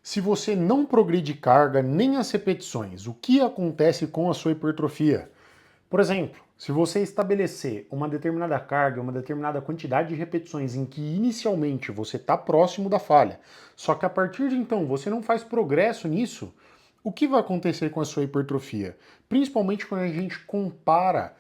Se você não progride carga nem as repetições, o que acontece com a sua hipertrofia? Por exemplo, se você estabelecer uma determinada carga, uma determinada quantidade de repetições em que inicialmente você está próximo da falha, só que a partir de então você não faz progresso nisso, o que vai acontecer com a sua hipertrofia? Principalmente quando a gente compara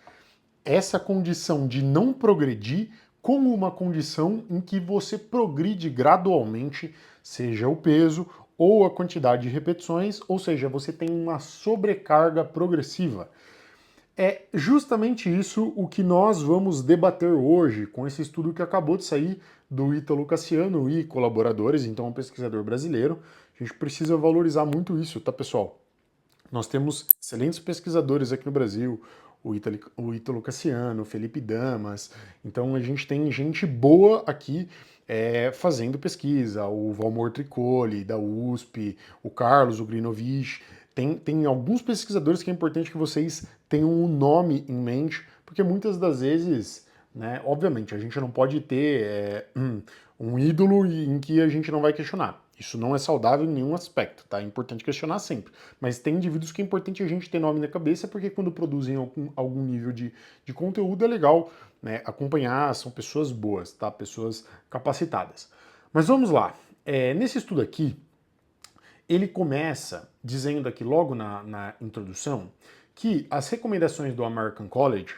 essa condição de não progredir como uma condição em que você progride gradualmente, seja o peso ou a quantidade de repetições, ou seja, você tem uma sobrecarga progressiva. É justamente isso o que nós vamos debater hoje com esse estudo que acabou de sair do Ítalo Cassiano e colaboradores, então um pesquisador brasileiro. A gente precisa valorizar muito isso, tá, pessoal? Nós temos excelentes pesquisadores aqui no Brasil, o Ítalo Cassiano, o Felipe Damas, então a gente tem gente boa aqui fazendo pesquisa, o Valmor Tricoli, da USP, o Carlos, o Grinovich, tem alguns pesquisadores que é importante que vocês tenham um nome em mente, porque muitas das vezes, né, obviamente, a gente não pode ter um ídolo em que a gente não vai questionar. Isso não é saudável em nenhum aspecto, tá? É importante questionar sempre. Mas tem indivíduos que é importante a gente ter nome na cabeça, porque quando produzem algum nível de conteúdo é legal, né, acompanhar, são pessoas boas, tá? Pessoas capacitadas. Mas vamos lá. Nesse estudo aqui, ele começa dizendo aqui logo na introdução que as recomendações do American College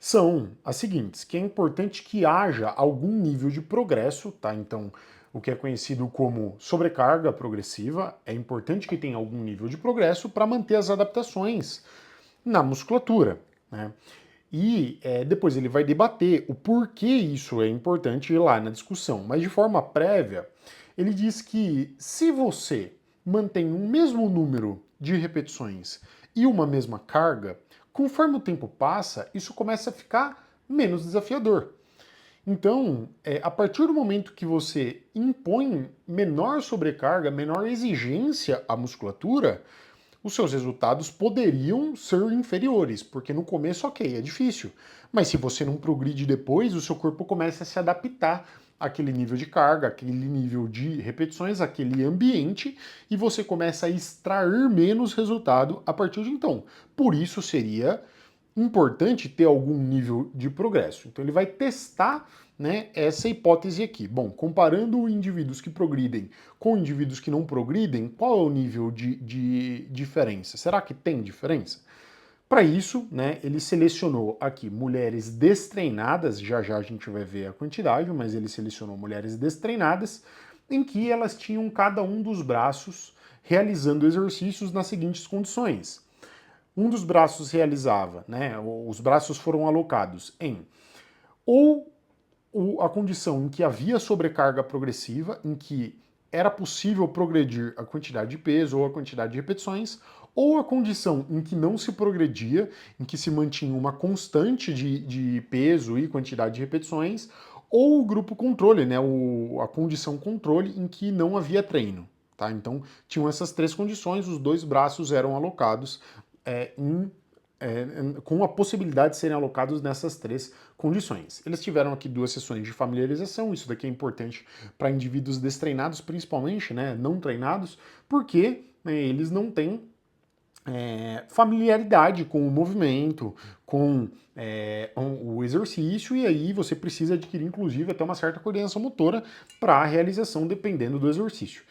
são as seguintes, que é importante que haja algum nível de progresso, tá? Então, o que é conhecido como sobrecarga progressiva, é importante que tenha algum nível de progresso para manter as adaptações na musculatura, né? E depois ele vai debater o porquê isso é importante lá na discussão, mas de forma prévia, ele diz que se você mantém o mesmo número de repetições e uma mesma carga, conforme o tempo passa, isso começa a ficar menos desafiador. Então, a partir do momento que você impõe menor sobrecarga, menor exigência à musculatura, os seus resultados poderiam ser inferiores, porque no começo, ok, é difícil. Mas se você não progride depois, o seu corpo começa a se adaptar àquele nível de carga, àquele nível de repetições, àquele ambiente, e você começa a extrair menos resultado a partir de então. Por isso seria importante ter algum nível de progresso. Então ele vai testar, né, essa hipótese aqui. Bom, comparando indivíduos que progridem com indivíduos que não progridem, qual é o nível de diferença? Será que tem diferença? Para isso, né, ele selecionou aqui mulheres destreinadas, já já a gente vai ver a quantidade, mas ele selecionou mulheres destreinadas, em que elas tinham cada um dos braços realizando exercícios nas seguintes condições. Um dos braços realizava, né, os braços foram alocados em ou a condição em que havia sobrecarga progressiva, em que era possível progredir a quantidade de peso ou a quantidade de repetições, ou a condição em que não se progredia, em que se mantinha uma constante de peso e quantidade de repetições, ou o grupo controle, né, a condição controle em que não havia treino. Tá? Então, tinham essas três condições, os dois braços eram alocados com a possibilidade de serem alocados nessas três condições. Eles tiveram aqui duas sessões de familiarização, isso daqui é importante para indivíduos destreinados, principalmente, né, não treinados, porque eles não têm familiaridade com o movimento, com o exercício, e aí você precisa adquirir, inclusive, até uma certa coordenação motora para a realização, dependendo do exercício.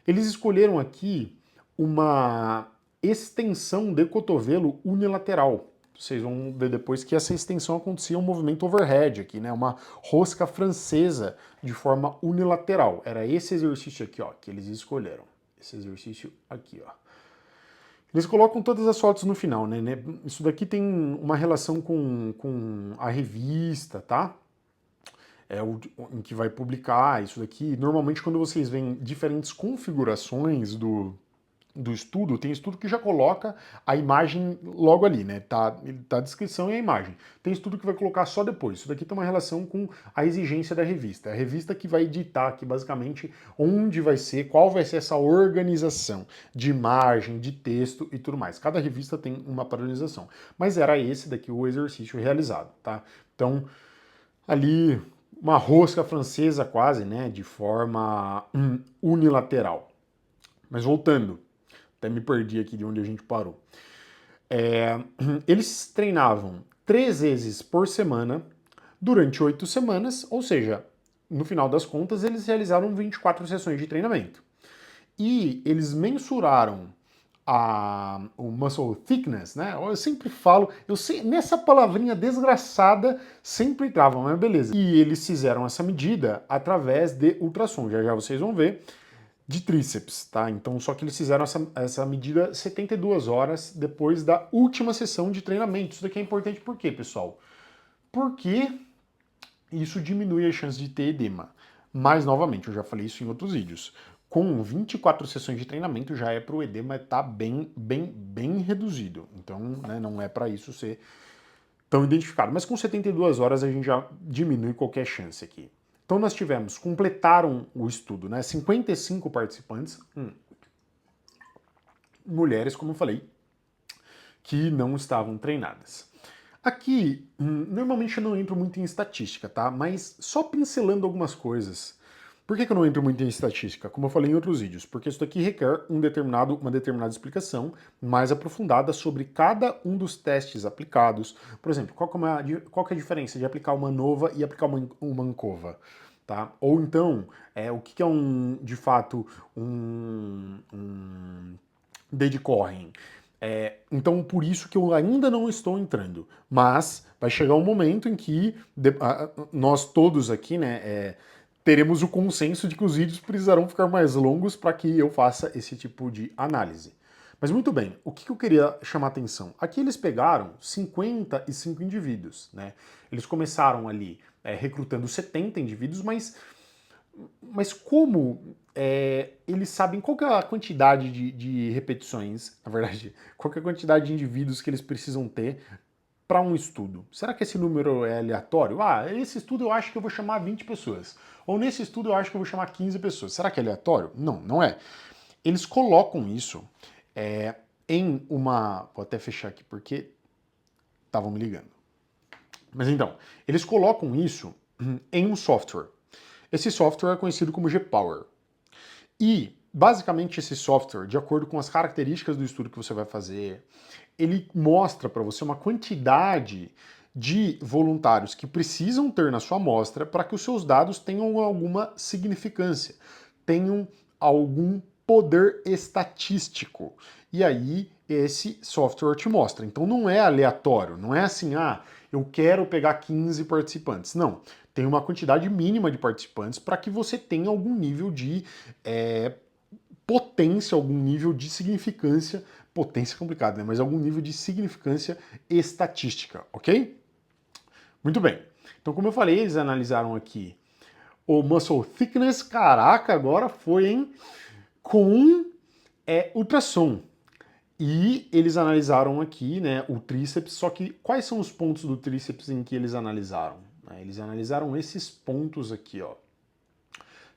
Eles escolheram aqui uma extensão de cotovelo unilateral. Vocês vão ver depois que essa extensão acontecia um movimento overhead aqui, né? Uma rosca francesa de forma unilateral. Era esse exercício aqui, ó, que eles escolheram. Esse exercício aqui, ó. Eles colocam todas as fotos no final, né? Isso daqui tem uma relação com a revista, tá? Em que vai publicar isso daqui. Normalmente, quando vocês veem diferentes configurações do estudo, tem estudo que já coloca a imagem logo ali, né? Tá a descrição e a imagem. Tem estudo que vai colocar só depois. Isso daqui tem uma relação com a exigência da revista. É a revista que vai ditar aqui, basicamente, onde vai ser, qual vai ser essa organização de imagem, de texto e tudo mais. Cada revista tem uma padronização. Mas era esse daqui o exercício realizado, tá? Então, ali, uma rosca francesa quase, né? De forma unilateral. Mas voltando, até me perdi aqui de onde a gente parou. Eles treinavam 3 vezes por semana durante 8 semanas, ou seja, no final das contas, eles realizaram 24 sessões de treinamento. E eles mensuraram o muscle thickness, né? Eu sempre falo, nessa palavrinha desgraçada sempre trava, mas beleza. E eles fizeram essa medida através de ultrassom, já já vocês vão ver, de tríceps, tá? Então, só que eles fizeram essa medida 72 horas depois da última sessão de treinamento. Isso daqui é importante por quê, pessoal? Porque isso diminui a chance de ter edema. Mas, novamente, eu já falei isso em outros vídeos. Com 24 sessões de treinamento já é para o edema estar bem reduzido. Então, né, não é para isso ser tão identificado. Mas com 72 horas a gente já diminui qualquer chance aqui. Então nós tivemos, completaram o estudo, né, 55 participantes, mulheres, como eu falei, que não estavam treinadas. Aqui, normalmente eu não entro muito em estatística, tá? Mas só pincelando algumas coisas. Por que eu não entro muito em estatística? Como eu falei em outros vídeos, porque isso daqui requer uma determinada explicação mais aprofundada sobre cada um dos testes aplicados. Por exemplo, qual que é a diferença de aplicar uma ANOVA e aplicar uma ANCOVA? Tá? Ou então, o que é de fato, um Deadcorrem. Então, por isso que eu ainda não estou entrando. Mas vai chegar um momento em que nós todos aqui, né, teremos o consenso de que os vídeos precisarão ficar mais longos para que eu faça esse tipo de análise. Mas muito bem, o que eu queria chamar a atenção? Aqui eles pegaram 55 indivíduos, né? Eles começaram ali recrutando 70 indivíduos, mas como eles sabem qual que é a quantidade de repetições, na verdade, qual que é a quantidade de indivíduos que eles precisam ter para um estudo? Será que esse número é aleatório? Ah, esse estudo eu acho que eu vou chamar 20 pessoas. Ou nesse estudo eu acho que eu vou chamar 15 pessoas. Será que é aleatório? Não, não é. Eles colocam isso em uma... Vou até fechar aqui porque estavam me ligando. Mas então, eles colocam isso em um software. Esse software é conhecido como G-Power. E, basicamente, esse software, de acordo com as características do estudo que você vai fazer, ele mostra para você uma quantidade de voluntários que precisam ter na sua amostra para que os seus dados tenham alguma significância, tenham algum poder estatístico. E aí, esse software te mostra. Então, não é aleatório, não é assim, eu quero pegar 15 participantes. Não, tem uma quantidade mínima de participantes para que você tenha algum nível de potência, algum nível de significância, potência é complicado, né? Mas algum nível de significância estatística, ok? Muito bem. Então, como eu falei, eles analisaram aqui o muscle thickness, caraca, agora foi, hein? Com ultrassom. E eles analisaram aqui, né, o tríceps, só que quais são os pontos do tríceps em que eles analisaram? Eles analisaram esses pontos aqui, ó.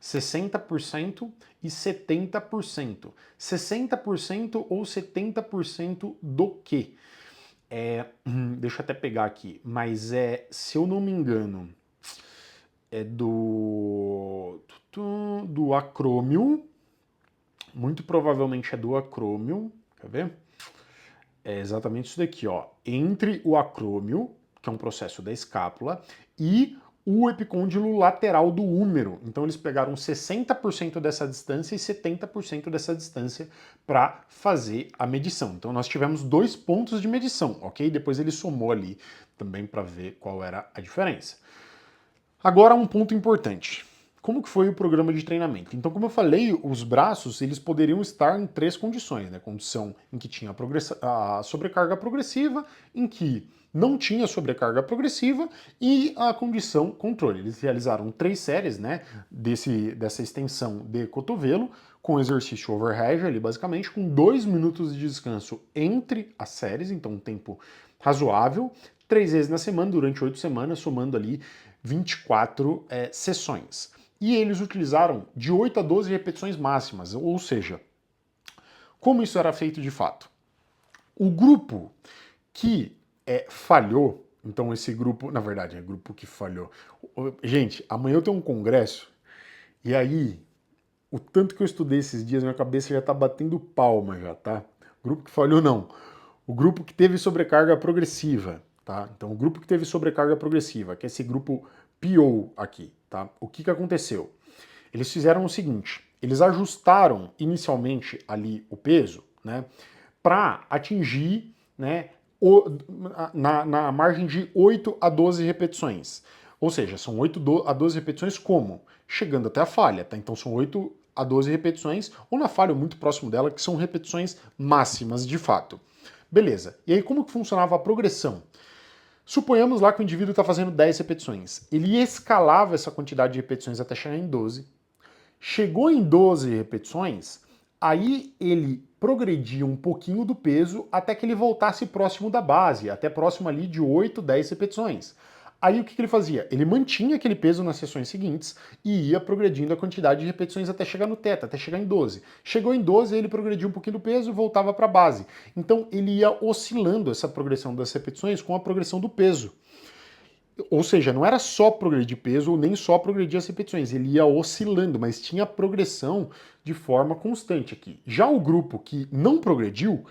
60% e 70%. 60% ou 70% do quê? Deixa eu até pegar aqui, mas se eu não me engano, é do acrômio, muito provavelmente é do acrômio, quer ver? É exatamente isso daqui, ó. Entre o acrômio, que é um processo da escápula, e o epicôndilo lateral do húmero. Então eles pegaram 60% dessa distância e 70% dessa distância para fazer a medição. Então nós tivemos 2 pontos de medição, ok? Depois ele somou ali também para ver qual era a diferença. Agora um ponto importante. Como que foi o programa de treinamento? Então, como eu falei, os braços eles poderiam estar em 3 condições, né? Condição em que tinha a sobrecarga progressiva, em que não tinha sobrecarga progressiva e a condição controle. Eles realizaram 3 séries, né, dessa extensão de cotovelo, com exercício overhead ali, basicamente, com 2 minutos de descanso entre as séries, então um tempo razoável, 3 vezes na semana, durante 8 semanas, somando ali 24 sessões. E eles utilizaram de 8 a 12 repetições máximas, ou seja, como isso era feito de fato? O grupo que falhou, então esse grupo, na verdade, é o grupo que falhou. Gente, amanhã eu tenho um congresso, e aí o tanto que eu estudei esses dias, minha cabeça já tá batendo palma já, tá? O grupo que falhou não. O grupo que teve sobrecarga progressiva, tá? Então o grupo que teve sobrecarga progressiva, que é esse grupo PO aqui, tá? O que que aconteceu? Eles fizeram o seguinte, eles ajustaram inicialmente ali o peso, né, para atingir, né, na margem de 8 a 12 repetições. Ou seja, são 8 a 12 repetições como? Chegando até a falha, tá? Então são 8 a 12 repetições, ou na falha, ou muito próximo dela, que são repetições máximas de fato. Beleza. E aí como que funcionava a progressão? Suponhamos lá que o indivíduo está fazendo 10 repetições. Ele escalava essa quantidade de repetições até chegar em 12. Chegou em 12 repetições, aí ele progredia um pouquinho do peso até que ele voltasse próximo da base, até próximo ali de 8, 10 repetições. Aí o que ele fazia? Ele mantinha aquele peso nas sessões seguintes e ia progredindo a quantidade de repetições até chegar no teto, até chegar em 12. Chegou em 12, ele progredia um pouquinho do peso e voltava para a base. Então ele ia oscilando essa progressão das repetições com a progressão do peso. Ou seja, não era só progredir peso ou nem só progredir as repetições, ele ia oscilando, mas tinha progressão de forma constante aqui. Já o grupo que não progrediu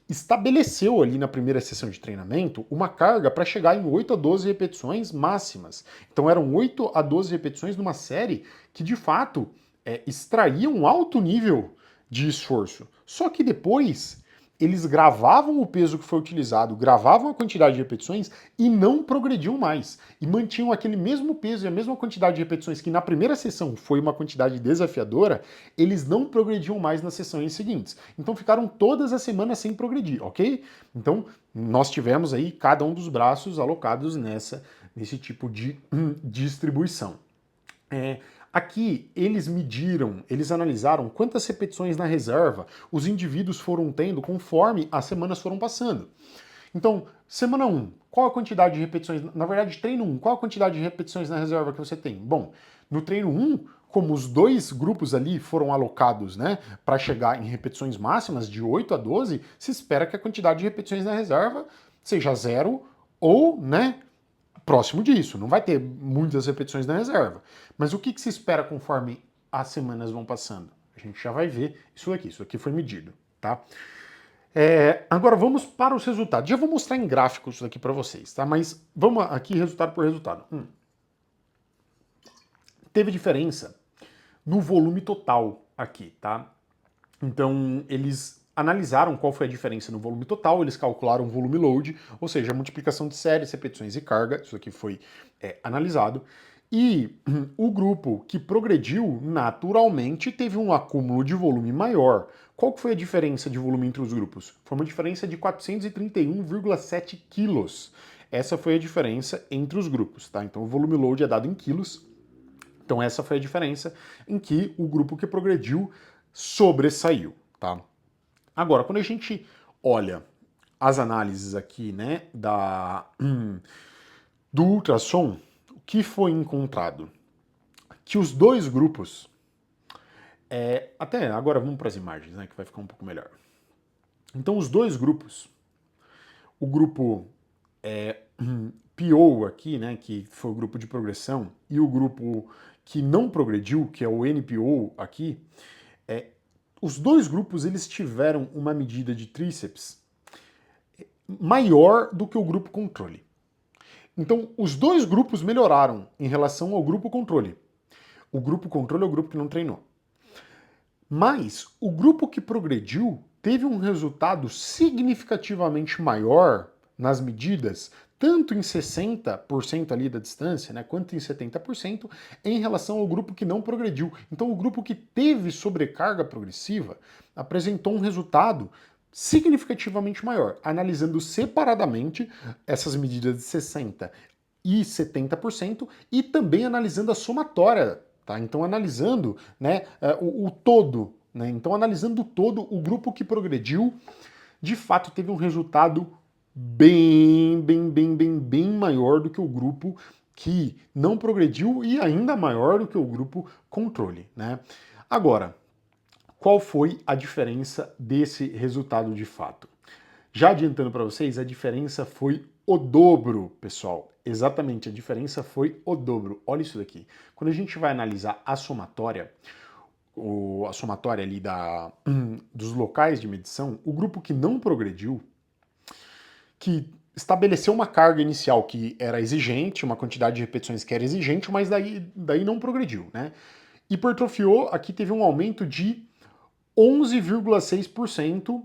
estabeleceu ali na primeira sessão de treinamento uma carga para chegar em 8 a 12 repetições máximas. Então eram 8 a 12 repetições numa série que de fato extraía um alto nível de esforço. Só que depois eles gravavam o peso que foi utilizado, gravavam a quantidade de repetições e não progrediam mais. E mantinham aquele mesmo peso e a mesma quantidade de repetições que na primeira sessão foi uma quantidade desafiadora, eles não progrediam mais nas sessões seguintes. Então ficaram todas as semanas sem progredir, ok? Então nós tivemos aí cada um dos braços alocados nesse tipo de distribuição. Aqui eles mediram, eles analisaram quantas repetições na reserva os indivíduos foram tendo conforme as semanas foram passando. Então, semana 1, qual a quantidade de repetições? Na verdade, treino 1, qual a quantidade de repetições na reserva que você tem? Bom, no treino 1, como os dois grupos ali foram alocados, né, para chegar em repetições máximas de 8 a 12, se espera que a quantidade de repetições na reserva seja 0 ou, né, próximo disso. Não vai ter muitas repetições na reserva. Mas o que se espera conforme as semanas vão passando? A gente já vai ver isso aqui foi medido, tá? Agora vamos para os resultados. Já vou mostrar em gráficos isso aqui para vocês, tá? Mas vamos aqui resultado por resultado. Teve diferença no volume total aqui, tá? Então eles analisaram qual foi a diferença no volume total, eles calcularam o volume load, ou seja, a multiplicação de séries, repetições e carga, isso aqui foi analisado. E o grupo que progrediu, naturalmente, teve um acúmulo de volume maior. Qual que foi a diferença de volume entre os grupos? Foi uma diferença de 431,7 quilos. Essa foi a diferença entre os grupos, tá? Então o volume load é dado em quilos. Então essa foi a diferença em que o grupo que progrediu sobressaiu, tá? Agora, quando a gente olha as análises aqui, né, do ultrassom, o que foi encontrado? Que os dois grupos, até agora vamos para as imagens, né, que vai ficar um pouco melhor. Então os dois grupos, o grupo PO aqui, né, que foi o grupo de progressão, e o grupo que não progrediu, que é o NPO aqui, os dois grupos eles tiveram uma medida de tríceps maior do que o grupo controle. Então, os dois grupos melhoraram em relação ao grupo controle. O grupo controle é o grupo que não treinou. Mas o grupo que progrediu teve um resultado significativamente maior nas medidas, tanto em 60% ali da distância, né, quanto em 70%, em relação ao grupo que não progrediu. Então, o grupo que teve sobrecarga progressiva apresentou um resultado significativamente maior, analisando separadamente essas medidas de 60% e 70% e também analisando a somatória. Tá? Então, analisando, né, o todo, né? Então, analisando o todo, o grupo que progrediu, de fato, teve um resultado bem maior do que o grupo que não progrediu e ainda maior do que o grupo controle, né? Agora, qual foi a diferença desse resultado de fato? Já adiantando para vocês, a diferença foi o dobro, pessoal. Exatamente, a diferença foi o dobro. Olha isso daqui. Quando a gente vai analisar a somatória, a somatória ali dos locais de medição, o grupo que não progrediu, que estabeleceu uma carga inicial que era exigente, uma quantidade de repetições que era exigente, mas daí não progrediu, né? Hipertrofiou, aqui teve um aumento de 11,6%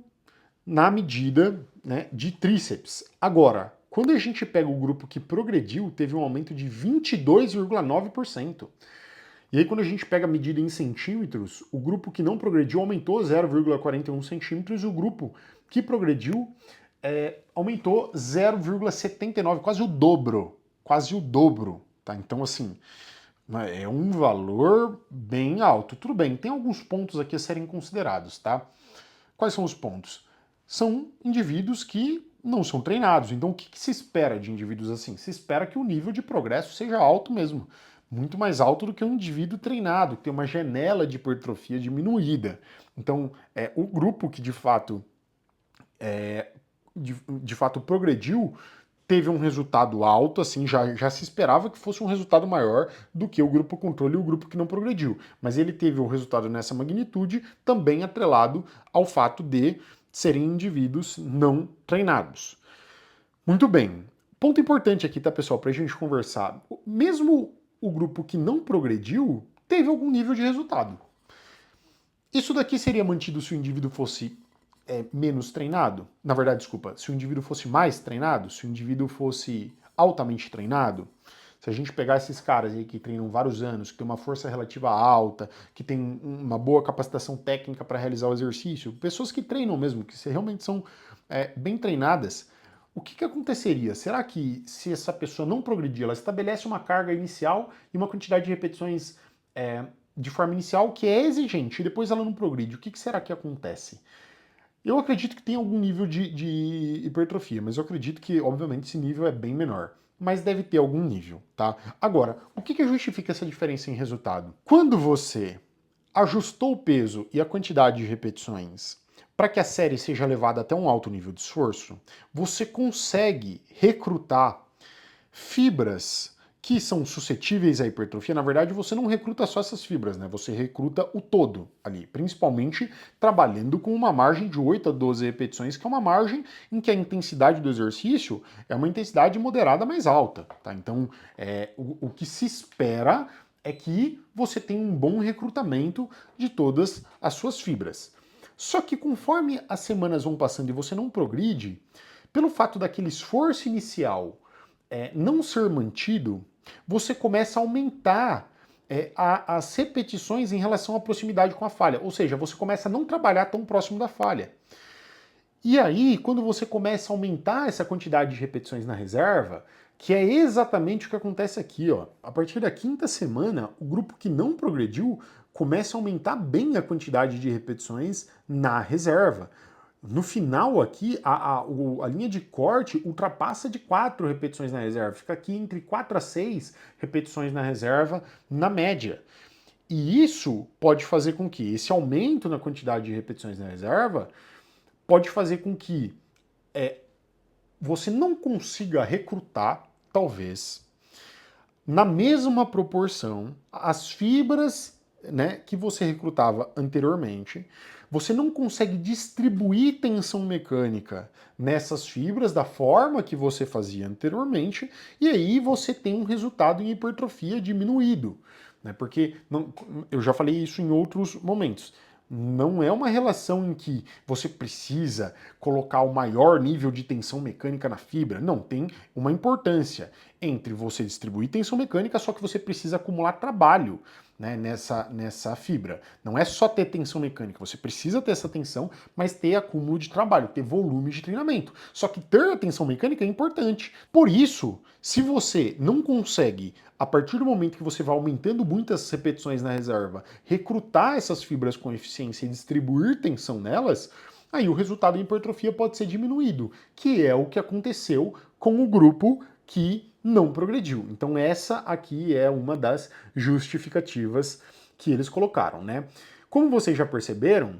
na medida, né, de tríceps. Agora, quando a gente pega o grupo que progrediu, teve um aumento de 22,9%. E aí, quando a gente pega a medida em centímetros, o grupo que não progrediu aumentou 0,41 centímetros e o grupo que progrediu aumentou 0,79, quase o dobro. Quase o dobro. Tá? Então, assim, é um valor bem alto. Tudo bem, tem alguns pontos aqui a serem considerados, tá? Quais são os pontos? São indivíduos que não são treinados. Então, o que se espera de indivíduos assim? Se espera que o nível de progresso seja alto mesmo. Muito mais alto do que um indivíduo treinado, que tem uma janela de hipertrofia diminuída. Então, o grupo que de fato progrediu teve um resultado alto, assim, já se esperava que fosse um resultado maior do que o grupo controle e o grupo que não progrediu. Mas ele teve um resultado nessa magnitude, também atrelado ao fato de serem indivíduos não treinados. Muito bem. Ponto importante aqui, tá, pessoal, pra gente conversar. Mesmo o grupo que não progrediu, teve algum nível de resultado. Isso daqui seria mantido se o indivíduo fosse menos treinado? Na verdade, desculpa, se o indivíduo fosse mais treinado, se o indivíduo fosse altamente treinado, se a gente pegar esses caras aí que treinam vários anos, que tem uma força relativa alta, que tem uma boa capacitação técnica para realizar o exercício, pessoas que treinam mesmo, que realmente são bem treinadas, o que aconteceria? Será que se essa pessoa não progredir, ela estabelece uma carga inicial e uma quantidade de repetições de forma inicial que é exigente e depois ela não progride, o que será que acontece? Eu acredito que tem algum nível de hipertrofia, mas eu acredito que, obviamente, esse nível é bem menor. Mas deve ter algum nível, tá? Agora, o que justifica essa diferença em resultado? Quando você ajustou o peso e a quantidade de repetições para que a série seja levada até um alto nível de esforço, você consegue recrutar fibras que são suscetíveis à hipertrofia. Na verdade, você não recruta só essas fibras, né? Você recruta o todo ali, principalmente trabalhando com uma margem de 8 a 12 repetições, que é uma margem em que a intensidade do exercício é uma intensidade moderada mais alta, tá? Então, o que se espera é que você tenha um bom recrutamento de todas as suas fibras. Só que conforme as semanas vão passando e você não progride, pelo fato daquele esforço inicial não ser mantido, você começa a aumentar as repetições em relação à proximidade com a falha. Ou seja, você começa a não trabalhar tão próximo da falha. E aí, quando você começa a aumentar essa quantidade de repetições na reserva, que é exatamente o que acontece aqui, ó. A partir da quinta semana, o grupo que não progrediu começa a aumentar bem a quantidade de repetições na reserva. No final aqui, a linha de corte ultrapassa de 4 repetições na reserva. Fica aqui entre 4 a 6 repetições na reserva, na média. E isso pode fazer com que esse aumento na quantidade de repetições na reserva pode fazer com que você não consiga recrutar, talvez, na mesma proporção, as fibras, né, que você recrutava anteriormente. Você não consegue distribuir tensão mecânica nessas fibras da forma que você fazia anteriormente, e aí você tem um resultado em hipertrofia diminuído, né? Porque eu já falei isso em outros momentos. Não é uma relação em que você precisa colocar o maior nível de tensão mecânica na fibra. Não, tem uma importância entre você distribuir tensão mecânica, só que você precisa acumular trabalho, né, nessa fibra. Não é só ter tensão mecânica, você precisa ter essa tensão, mas ter acúmulo de trabalho, ter volume de treinamento. Só que ter a tensão mecânica é importante. Por isso, se você não consegue, a partir do momento que você vai aumentando muitas repetições na reserva, recrutar essas fibras com eficiência e distribuir tensão nelas, aí o resultado em hipertrofia pode ser diminuído, que é o que aconteceu com o grupo que não progrediu. Então essa aqui é uma das justificativas que eles colocaram, né? Como vocês já perceberam,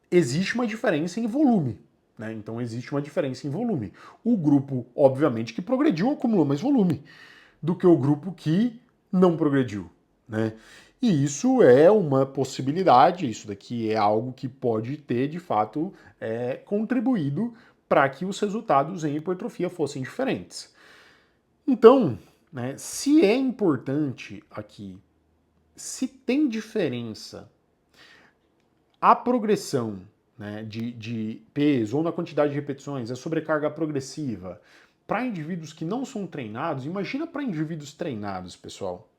existe uma diferença em volume, né? Então existe uma diferença em volume. O grupo, obviamente, que progrediu acumulou mais volume do que o grupo que não progrediu, né? E isso é uma possibilidade, isso daqui é algo que pode ter, de fato, contribuído para que os resultados em hipertrofia fossem diferentes. Então, né, se é importante aqui, se tem diferença a progressão, né, de peso ou na quantidade de repetições, a sobrecarga progressiva, para indivíduos que não são treinados, imagina para indivíduos treinados, pessoal.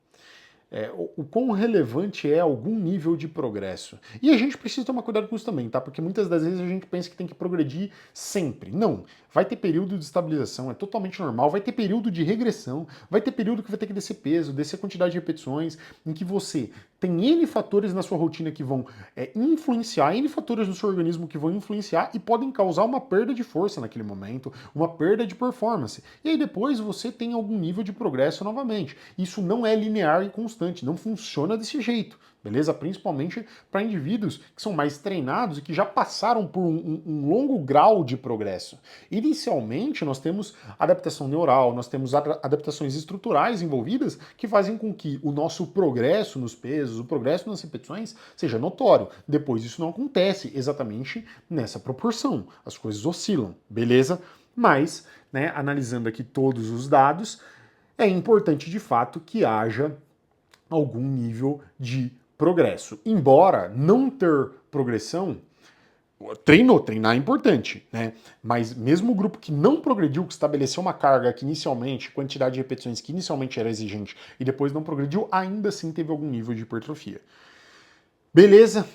O quão relevante é algum nível de progresso. E a gente precisa tomar cuidado com isso também, tá? Porque muitas das vezes a gente pensa que tem que progredir sempre. Não. Vai ter período de estabilização, é totalmente normal. Vai ter período de regressão, vai ter período que vai ter que descer peso, descer quantidade de repetições, em que você tem N fatores na sua rotina que vão influenciar, N fatores no seu organismo que vão influenciar e podem causar uma perda de força naquele momento, uma perda de performance. E aí depois você tem algum nível de progresso novamente. Isso não é linear e constante, não funciona desse jeito, beleza? Principalmente para indivíduos que são mais treinados e que já passaram por um longo grau de progresso. Inicialmente, nós temos adaptação neural, nós temos adaptações estruturais envolvidas que fazem com que o nosso progresso nos pesos, o progresso nas repetições seja notório. Depois isso não acontece exatamente nessa proporção. As coisas oscilam, beleza? Mas, né, analisando aqui todos os dados, é importante de fato que haja algum nível de progresso. Embora não ter progressão, treinar é importante, né? Mas mesmo o grupo que não progrediu, que estabeleceu uma carga que inicialmente, quantidade de repetições que inicialmente era exigente e depois não progrediu, ainda assim teve algum nível de hipertrofia. Beleza?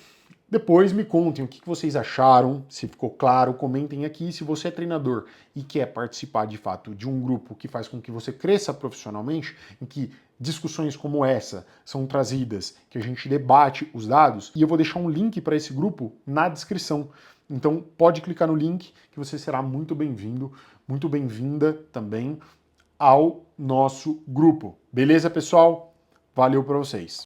Depois me contem o que vocês acharam, se ficou claro, comentem aqui. Se você é treinador e quer participar de fato de um grupo que faz com que você cresça profissionalmente, em que discussões como essa são trazidas, que a gente debate os dados, e eu vou deixar um link para esse grupo na descrição. Então pode clicar no link que você será muito bem-vindo, muito bem-vinda também ao nosso grupo. Beleza, pessoal? Valeu para vocês.